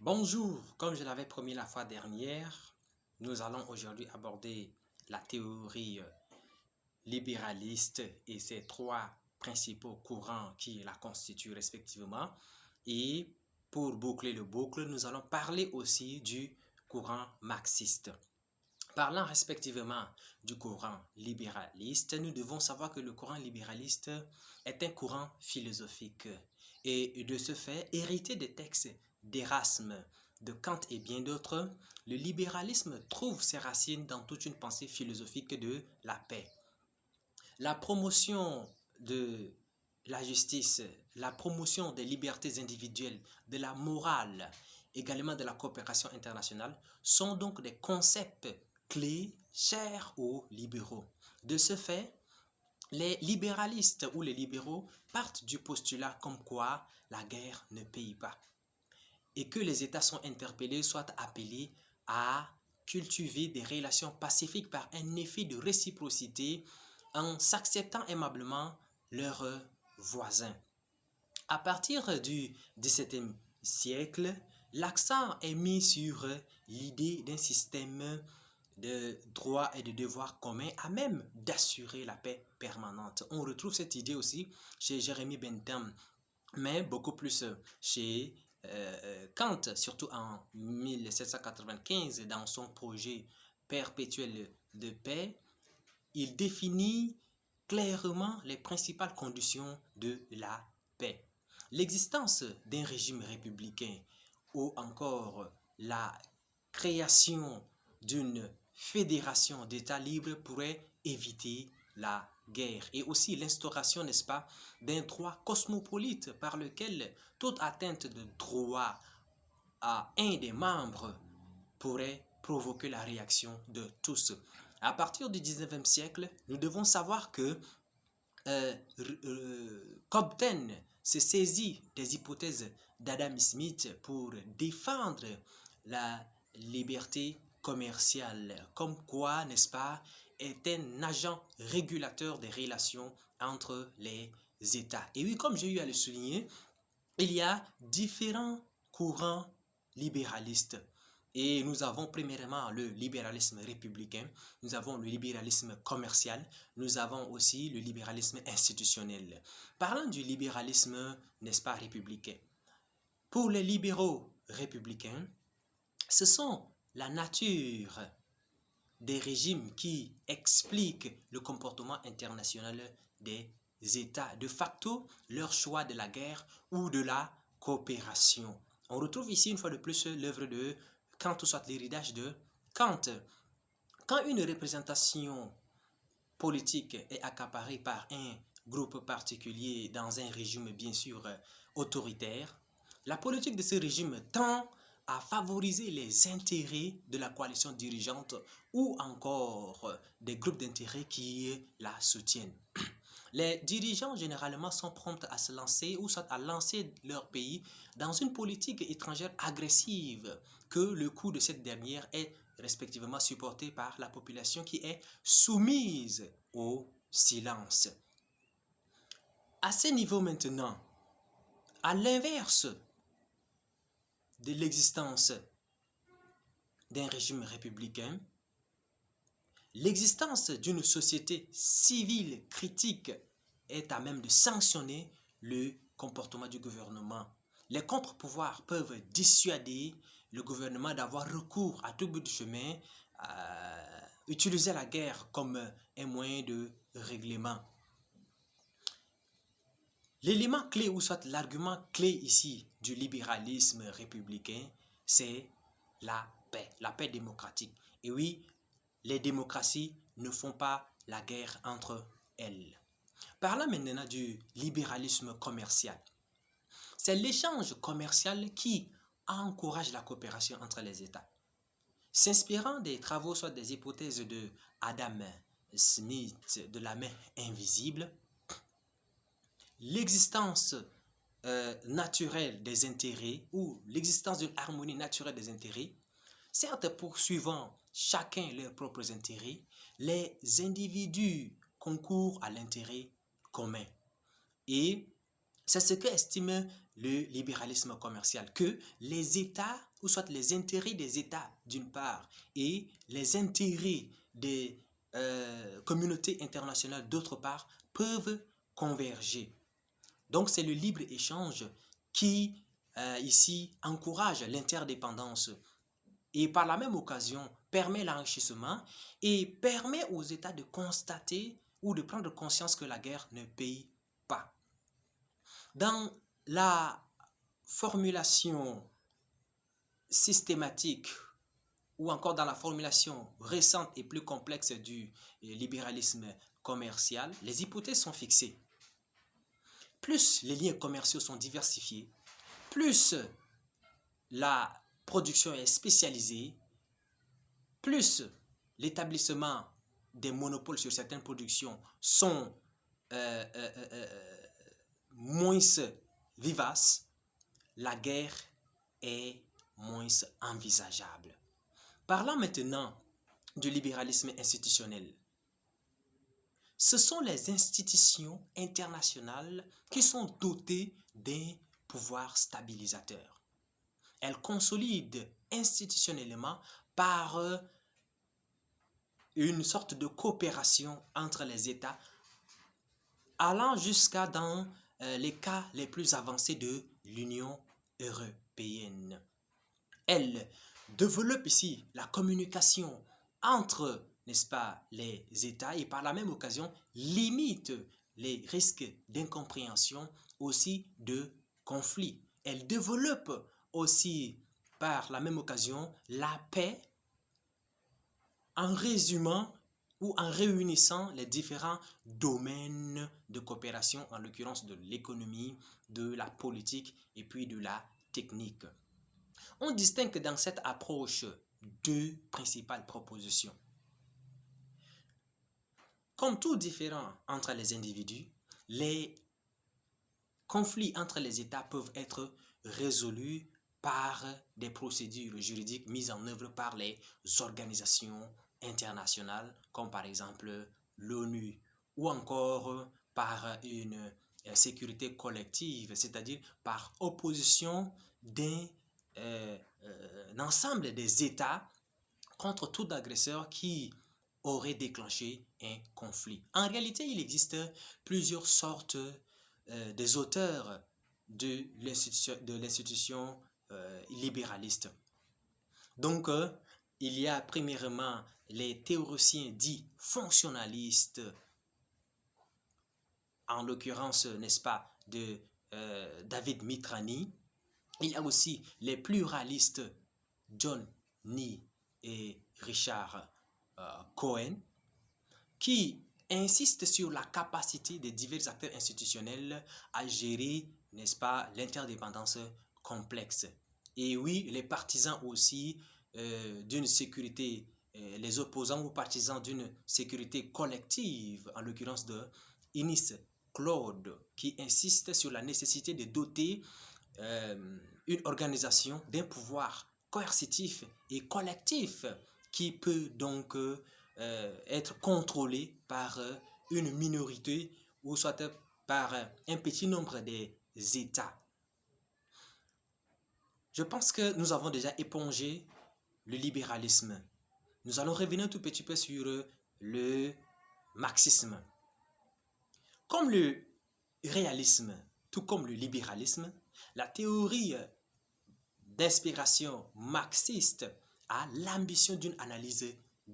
Bonjour, comme je l'avais promis la fois dernière, nous allons aujourd'hui aborder la théorie libéraliste et ses trois principaux courants qui la constituent respectivement. Et pour boucler le boucle, nous allons parler aussi du courant marxiste. Parlant respectivement du courant libéraliste, nous devons savoir que le courant libéraliste est un courant philosophique et de ce fait, hérité des textes d'Erasme, de Kant et bien d'autres, le libéralisme trouve ses racines dans toute une pensée philosophique de la paix. La promotion de la justice, la promotion des libertés individuelles, de la morale, également de la coopération internationale, sont donc des concepts clés chers aux libéraux. De ce fait, les libéralistes ou les libéraux partent du postulat comme quoi la guerre ne paye pas et que les États sont interpellés, soit appelés à cultiver des relations pacifiques par un effet de réciprocité en s'acceptant aimablement leurs voisins. À partir du XVIIe siècle, l'accent est mis sur l'idée d'un système de droits et de devoirs communs à même d'assurer la paix permanente. On retrouve cette idée aussi chez Jérémie Bentham, mais beaucoup plus chez Kant, surtout en 1795, dans son projet perpétuel de paix. Il définit clairement les principales conditions de la paix. L'existence d'un régime républicain ou encore la création d'une fédération d'États libres pourrait éviter la guerre et aussi l'instauration, n'est-ce pas, d'un droit cosmopolite par lequel toute atteinte de droit à un des membres pourrait provoquer la réaction de tous. À partir du 19e siècle, nous devons savoir que Cobden se saisit des hypothèses d'Adam Smith pour défendre la liberté commerciale, comme quoi, n'est-ce pas, est un agent régulateur des relations entre les États. Et oui, comme j'ai eu à le souligner, il y a différents courants libéralistes. Et nous avons premièrement le libéralisme républicain, nous avons le libéralisme commercial, nous avons aussi le libéralisme institutionnel. Parlant du libéralisme, n'est-ce pas, républicain, pour les libéraux républicains, ce sont la nature des régimes qui expliquent le comportement international des États, de facto leur choix de la guerre ou de la coopération. On retrouve ici une fois de plus l'œuvre de Kant, ou soit l'héritage de Kant. Quand une représentation politique est accaparée par un groupe particulier dans un régime bien sûr autoritaire, la politique de ce régime tend à favoriser les intérêts de la coalition dirigeante ou encore des groupes d'intérêts qui la soutiennent. Les dirigeants généralement sont prompts à se lancer ou soit à lancer leur pays dans une politique étrangère agressive que le coût de cette dernière est respectivement supporté par la population qui est soumise au silence. À ce niveau maintenant, à l'inverse de l'existence d'un régime républicain, l'existence d'une société civile critique est à même de sanctionner le comportement du gouvernement. Les contre-pouvoirs peuvent dissuader le gouvernement d'avoir recours à tout bout de chemin, utiliser la guerre comme un moyen de règlement. L'élément clé, ou soit l'argument clé ici du libéralisme républicain, c'est la paix démocratique. Et oui, les démocraties ne font pas la guerre entre elles. Parlons maintenant du libéralisme commercial. C'est l'échange commercial qui encourage la coopération entre les États. S'inspirant des travaux, soit des hypothèses de Adam Smith de la main invisible, l'existence naturelle des intérêts ou l'existence d'une harmonie naturelle des intérêts, certes poursuivant chacun leurs propres intérêts, les individus concourent à l'intérêt commun. Et c'est ce que estime le libéralisme commercial, que les États, ou soit les intérêts des États d'une part, et les intérêts des communautés internationales d'autre part, peuvent converger. Donc c'est le libre-échange qui ici encourage l'interdépendance et par la même occasion permet l'enrichissement et permet aux États de constater ou de prendre conscience que la guerre ne paye pas. Dans la formulation systématique ou encore dans la formulation récente et plus complexe du libéralisme commercial, les hypothèses sont fixées. Plus les liens commerciaux sont diversifiés, plus la production est spécialisée, plus l'établissement des monopoles sur certaines productions sont moins vivaces, la guerre est moins envisageable. Parlons maintenant du libéralisme institutionnel. Ce sont les institutions internationales qui sont dotées d'un pouvoir stabilisateur. Elles consolident institutionnellement par une sorte de coopération entre les États, allant jusqu'à dans les cas les plus avancés de l'Union européenne. Elle développe ici la communication entre, n'est-ce pas, les États et par la même occasion limite les risques d'incompréhension, aussi de conflits. Elle développe aussi par la même occasion la paix en résumant ou en réunissant les différents domaines de coopération, en l'occurrence de l'économie, de la politique et puis de la technique. On distingue dans cette approche deux principales propositions. Comme tout différent entre les individus, les conflits entre les États peuvent être résolus par des procédures juridiques mises en œuvre par les organisations internationales, comme par exemple l'ONU, ou encore par une sécurité collective, c'est-à-dire par opposition d'un ensemble des États contre tout agresseur qui aurait déclenché un conflit. En réalité, il existe plusieurs sortes des auteurs de l'institution libéraliste. Donc, il y a premièrement les théoriciens dits fonctionnalistes, en l'occurrence, n'est-ce pas, de David Mitrani. Il y a aussi les pluralistes John Nee et Richard Cohen, qui insistent sur la capacité des divers acteurs institutionnels à gérer, n'est-ce pas, l'interdépendance complexe. Et oui, les partisans aussi d'une sécurité, les opposants ou partisans d'une sécurité collective, en l'occurrence de Innis Claude, qui insiste sur la nécessité de doter une organisation d'un pouvoir coercitif et collectif qui peut donc être contrôlé par une minorité ou soit par un petit nombre des États. Je pense que nous avons déjà épongé le libéralisme. Nous allons revenir un tout petit peu sur le marxisme. Comme le réalisme, tout comme le libéralisme, la théorie d'inspiration marxiste a l'ambition d'une analyse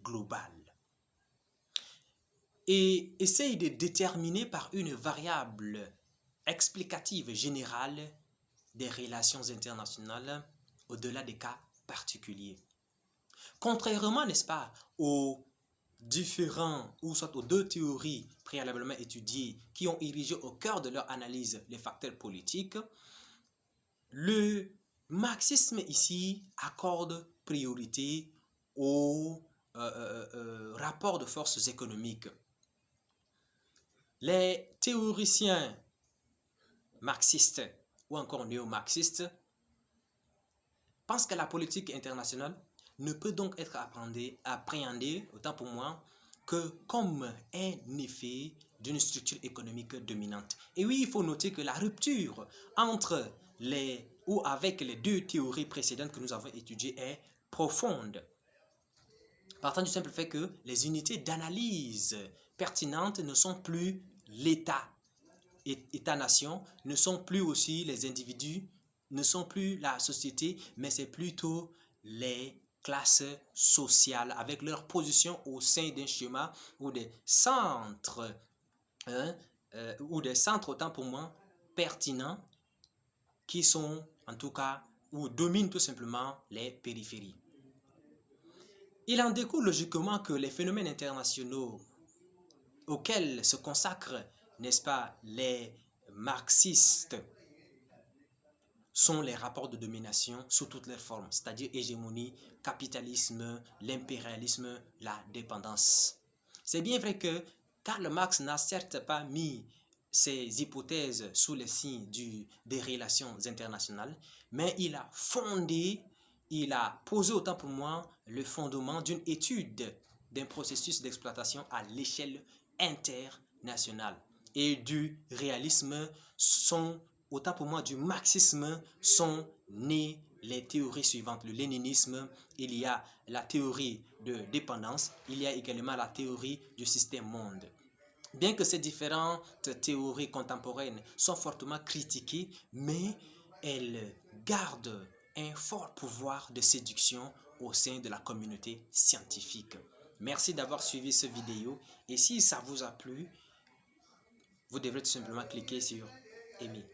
globale et essaye de déterminer par une variable explicative générale des relations internationales au-delà des cas particuliers. Contrairement, n'est-ce pas, aux différents, ou soit aux deux théories préalablement étudiées qui ont érigé au cœur de leur analyse les facteurs politiques, le marxisme ici accorde priorité au rapport de forces économiques. Les théoriciens marxistes ou encore néo-marxistes pensent que la politique internationale ne peut donc être appréhendée, autant pour moi, que comme un effet d'une structure économique dominante. Et oui, il faut noter que la rupture entre avec les deux théories précédentes que nous avons étudiées est profonde. Partant du simple fait que les unités d'analyse pertinentes ne sont plus l'État, État-nation, ne sont plus aussi les individus, ne sont plus la société, mais c'est plutôt les classes sociales avec leur position au sein d'un schéma ou des centres, autant pour moi pertinents qui sont en tout cas ou dominent tout simplement les périphéries. Il en découle logiquement que les phénomènes internationaux auxquels se consacrent, n'est-ce pas, les marxistes sont les rapports de domination sous toutes leurs formes, c'est-à-dire hégémonie, capitalisme, l'impérialisme, la dépendance. C'est bien vrai que Karl Marx n'a certes pas mis ses hypothèses sous le signe des relations internationales, mais il a posé autant pour moi le fondement d'une étude d'un processus d'exploitation à l'échelle internationale. Et du réalisme autant pour moi du marxisme sont nées les théories suivantes. Le léninisme, il y a la théorie de dépendance, il y a également la théorie du système monde. Bien que ces différentes théories contemporaines sont fortement critiquées, mais elles gardent un fort pouvoir de séduction au sein de la communauté scientifique. Merci d'avoir suivi cette vidéo et si ça vous a plu, vous devrez tout simplement cliquer sur aimer.